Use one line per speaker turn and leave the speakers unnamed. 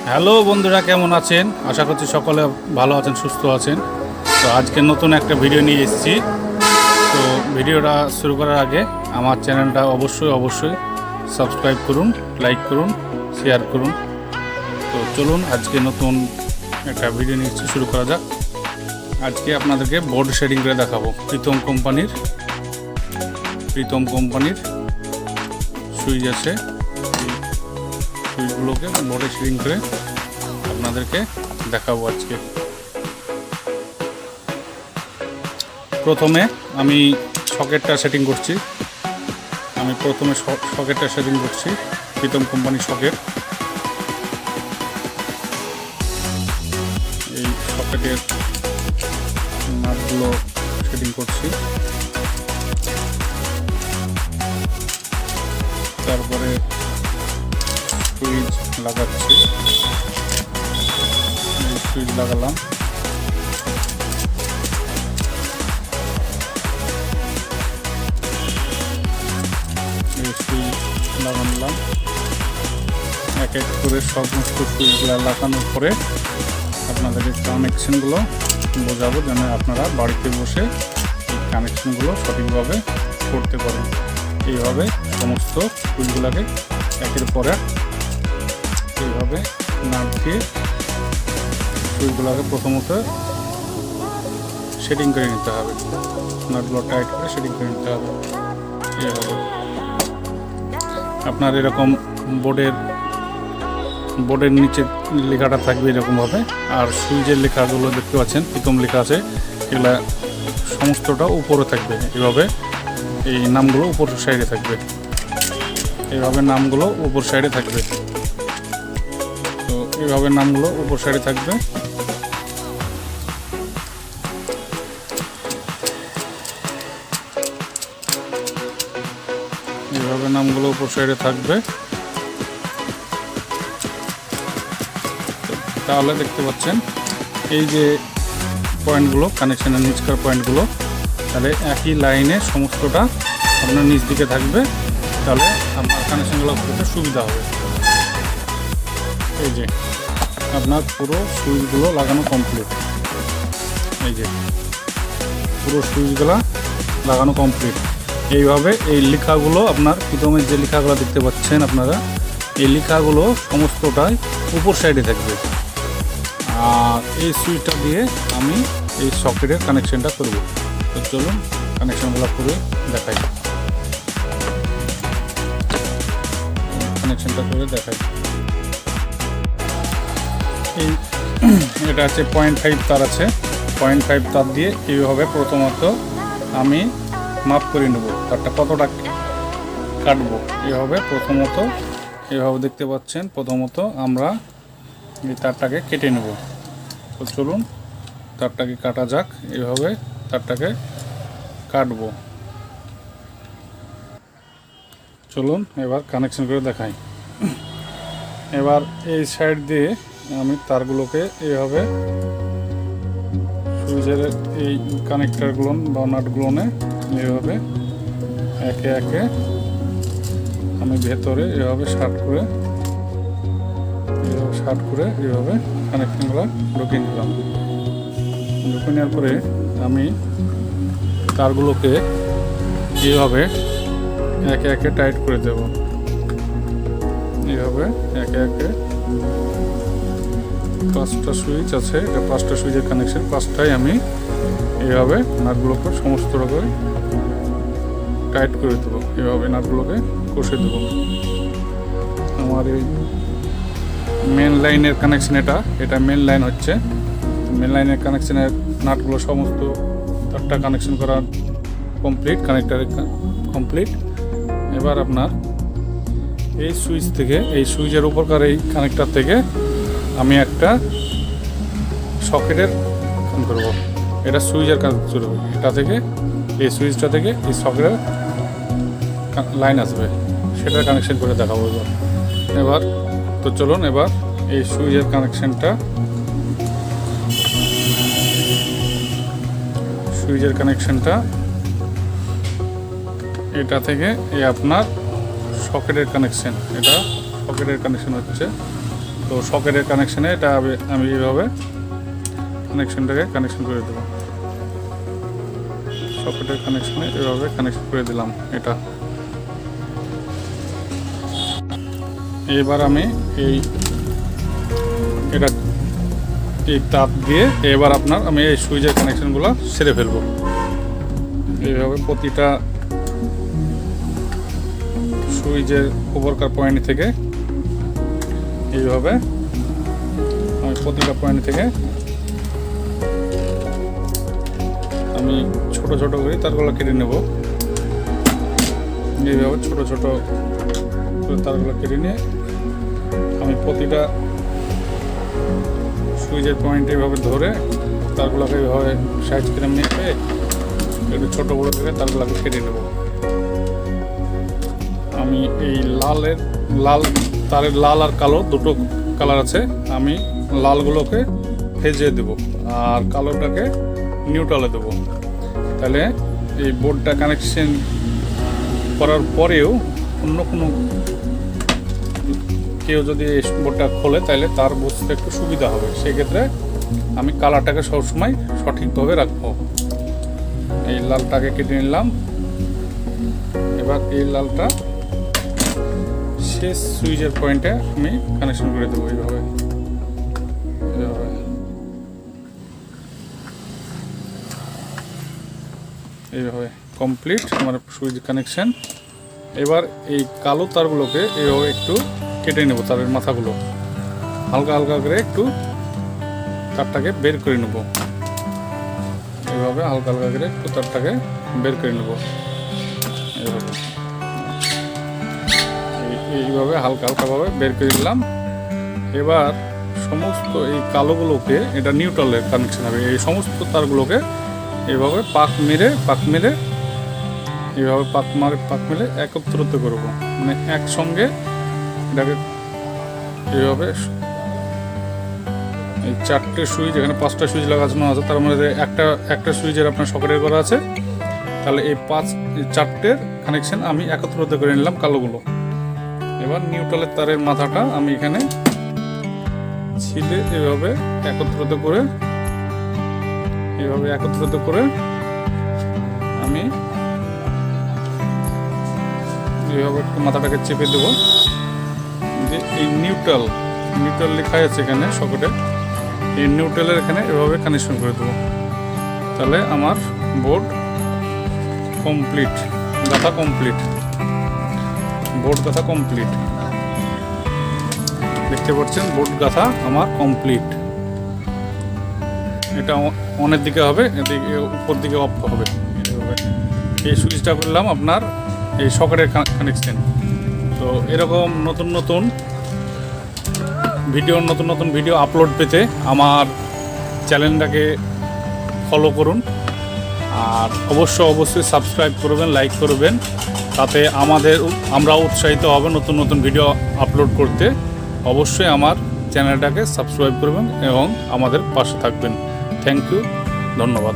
Hello বন্ধুরা, কেমন আছেন? আশা করছি সকলে ভালো আছেন, সুস্থ আছেন। তো আজকে নতুন একটা ভিডিও নিয়ে এসেছি। তো ভিডিওটা শুরু করার আগে আমার চ্যানেলটা অবশ্যই সাবস্ক্রাইব করুন, লাইক করুন, শেয়ার করুন। তো চলুন আজকে নতুন একটা ভিডিও নিয়ে এসেছি, শুরু করা যাক। আজকে আপনাদেরকে বোর্ড শেডিং করে দেখাবো। প্রীতম কোম্পানির সুইচ আছে, সুইচগুলোকে বোর্ডে শেডিং করে আপনাদেরকে দেখাবো আজকে। প্রথমে আমি সকেটটা সেটিং করছি। প্রীতম কোম্পানির সকেট। এই সকেটের নাটগুলো সেটিং করছি। তারপরে সুইচ লাগাচ্ছি। সুইচ লাগালাম। সুইচ লাগালাম। এক এক করে সমস্ত সুইচগুলো লাগানোর পরে আপনাদেরকে কানেকশনগুলো বোঝাবো, যেন আপনারা বাড়িতে বসে এই কানেকশনগুলো সঠিকভাবে করতে পারেন। এইভাবে সমস্ত সুইচগুলোকে একের পর এক এইভাবে নাট দিয়ে সুইচগুলোকে প্রথমত সেটিং করে নিতে হবে। নাটগুলো টাইট করে সেটিং করে নিতে হবে। এইভাবে আপনার এরকম বোর্ডের নিচে লেখাটা থাকবে এরকমভাবে, আর সুইচের লেখাগুলো দেখতে পাচ্ছেন প্রীতম লেখা আছে, এগুলা সমস্তটা উপরে থাকবে। এইভাবে এই নামগুলো উপর সাইডে থাকবে। এইভাবে নামগুলো উপর সাইডে থাকবে। তো এইভাবে নামগুলো উপর সাইডে থাকবে। এইভাবে নামগুলো উপর সাইডে থাকবে। তাহলে দেখতে পাচ্ছেন এই যে পয়েন্টগুলো, কানেকশনের নিচকার পয়েন্টগুলো, তাহলে একই লাইনে সমস্তটা আপনার নিচ দিকে থাকবে। তাহলে আপনার কানেকশনগুলো করতে সুবিধা হবে। এই যে আপনার পুরো সুইচগুলো লাগানো কমপ্লিট। এই যে পুরো সুইচগুলো লাগানো কমপ্লিট। এইভাবে এই লেখাগুলো আপনার প্রীতমের যে লেখাগুলো দেখতে পাচ্ছেন আপনারা, এই লেখাগুলো সমস্তটাই উপর সাইডে থাকবে। আর এই সুইচটা দিয়ে আমি এই সকেটের কানেকশনটা করব। তো চলুন কানেকশনগুলো করে দেখাই। এই এটা আছে 0.5 তার আছে। 0.5 তার দিয়ে এইভাবে প্রথমত আমি মাপ করে নেব তারটা কতটা কাটবো। এইভাবে এইভাবে দেখতে পাচ্ছেন। প্রথমত আমরা এই তারটাকে কেটে নেব। তো চলুন তারটাকে কাটা যাক। এইভাবে তারটাকে কাটবো। চলুন এবার কানেকশন করে দেখাই। এবার এই সাইড দিয়ে আমি তারগুলোকে এইভাবে সুইচের এই কানেক্টারগুলো বা নাটগুলোনে এইভাবে একে একে আমি ভেতরে এভাবে শার্ট করে এইভাবে কানেকশনগুলো ঢুকিয়ে নিলাম। ঢুকিয়ে নেওয়ার পরে আমি তারগুলোকে এইভাবে একে একে টাইট করে দেব। এইভাবে একে একে 5টা সুইচ আছে, এটা 5টা সুইচের কানেকশন। 5টাই আমি এইভাবে নাটগুলোকে সমস্ত রকম টাইট করে দেবো। এইভাবে নাটগুলোকে কষে দেবো। আমার এই মেন লাইনের কানেকশন, এটা মেন লাইন হচ্ছে। মেন লাইনের কানেকশনের নাটগুলো সমস্ত তারটা কানেকশন করা কমপ্লিট, কানেক্টারের কমপ্লিট। এবার আপনার এই সুইচ থেকে, এই সুইচের উপরকার এই কানেক্টার থেকে আমি একটা সকেটের কানেকশন করব। এটা সুইচের কাজ শুরু হবে। এটা থেকে এই সুইচটা থেকে এই সকেটের লাইন আসবে, সেটার কানেকশন করে দেখাবো এবার। তো চলুন এবার এই সুইচের কানেকশনটা এটা থেকে এই আপনার সকেটের কানেকশন, এটা সকেটের কানেকশন হচ্ছে। তো সকেটের কানেকশানে এটা আমি এইভাবে কানেকশানটাকে কানেকশন করে দেবো। সকেটের কানেকশানে এভাবে কানেকশন করে দিলাম এটা। এবার আমি এই তার দিয়ে এবার আমি এই সুইচের কানেকশনগুলো সেরে ফেলবো। এইভাবে প্রতিটা সুইচের উপরকার পয়েন্ট থেকে এইভাবে আমি প্রতিটা পয়েন্ট থেকে আমি ছোট ছোট করে তারগুলো কেটে নেব। এইভাবে ছোট ছোট করে তারগুলো কেটে নিয়ে আমি প্রতিটা সুইচের পয়েন্ট এইভাবে ধরে তারগুলোকে এইভাবে সাইজ করে নিয়ে একটু ছোটো বড়ো করে তারগুলোকে কেটে নেব। আমি এই তারের লাল আর কালো দুটো কালার আছে, আমি লালগুলোকে ভেজে দেব আর কালোটাকে নিউট্রালে দেব। তাহলে এই বোর্ডটা কানেকশন করার পরেও অন্য কোনো কেউ যদি এই বোর্ডটা খোলে তাহলে তার বুঝতে একটু সুবিধা হবে। সেক্ষেত্রে আমি কালারটাকে সবসময় সঠিকভাবে রাখবো। এই লালটাকে কেটে নিলাম। এবার এই লালটা শেষ সুইচের পয়েন্টে আমি কানেকশন করে দেবো এইভাবে। এইভাবে কমপ্লিট আমার সুইচ কানেকশন। এবার এই কালো তারগুলোকে এইভাবে একটু কেটে নেব, তারের মাথাগুলো হালকা হালকা করে একটু তারটাকে বের করে নেব। এইভাবে হালকা হালকা করে একটু তারটাকে বের করে নেব। এইভাবে হালকা হালকাভাবে বের করে নিলাম। এবার সমস্ত এই কালোগুলোকে, এটা নিউট্রালের কানেকশন হবে, এই সমস্ত তারগুলোকে এইভাবে পাক মেরে এইভাবে পাক মেরে একত্রিত করব। মানে একসঙ্গে এটাকে এইভাবে এই চারটে সুইচ, এখানে 5টা সুইচ লাগানো আছে, তার মধ্যে একটা সুইচের আপনার সকেটের করা আছে। তাহলে এই 4টের কানেকশন আমি একত্রিত করে নিলাম কালোগুলো। এবার নিউট্রালের তারের মাথাটা আমি এখানে ছিলে এইভাবে একত্রিত করে আমি এইভাবে একটু মাথাটাকে চেপে দেবো। যে এই নিউট্রাল লেখা আছে এখানে সকেটে, এই নিউট্রালের এখানে এভাবে কানেকশন করে দেবো। তাহলে আমার বোর্ড কমপ্লিট, বোর্ড গাঁথা কমপ্লিট। দেখতে পাচ্ছেন বোর্ড গাঁথা আমার কমপ্লিট। এটা অনের দিকে হবে, এদিকে উপর দিকে অফ হবে। এই সুইচটা করলাম আপনার এই সকেটের কানেকশন। তো এরকম নতুন নতুন ভিডিও আপলোড পেতে আমার চ্যানেলটাকে ফলো করুন আর অবশ্যই সাবস্ক্রাইব করবেন, লাইক করবেন। তাতে আমরা উৎসাহিত হব নতুন নতুন ভিডিও আপলোড করতে। অবশ্যই আমার চ্যানেলটাকে সাবস্ক্রাইব করবেন এবং আমাদের পাশে থাকবেন। থ্যাংক ইউ, ধন্যবাদ।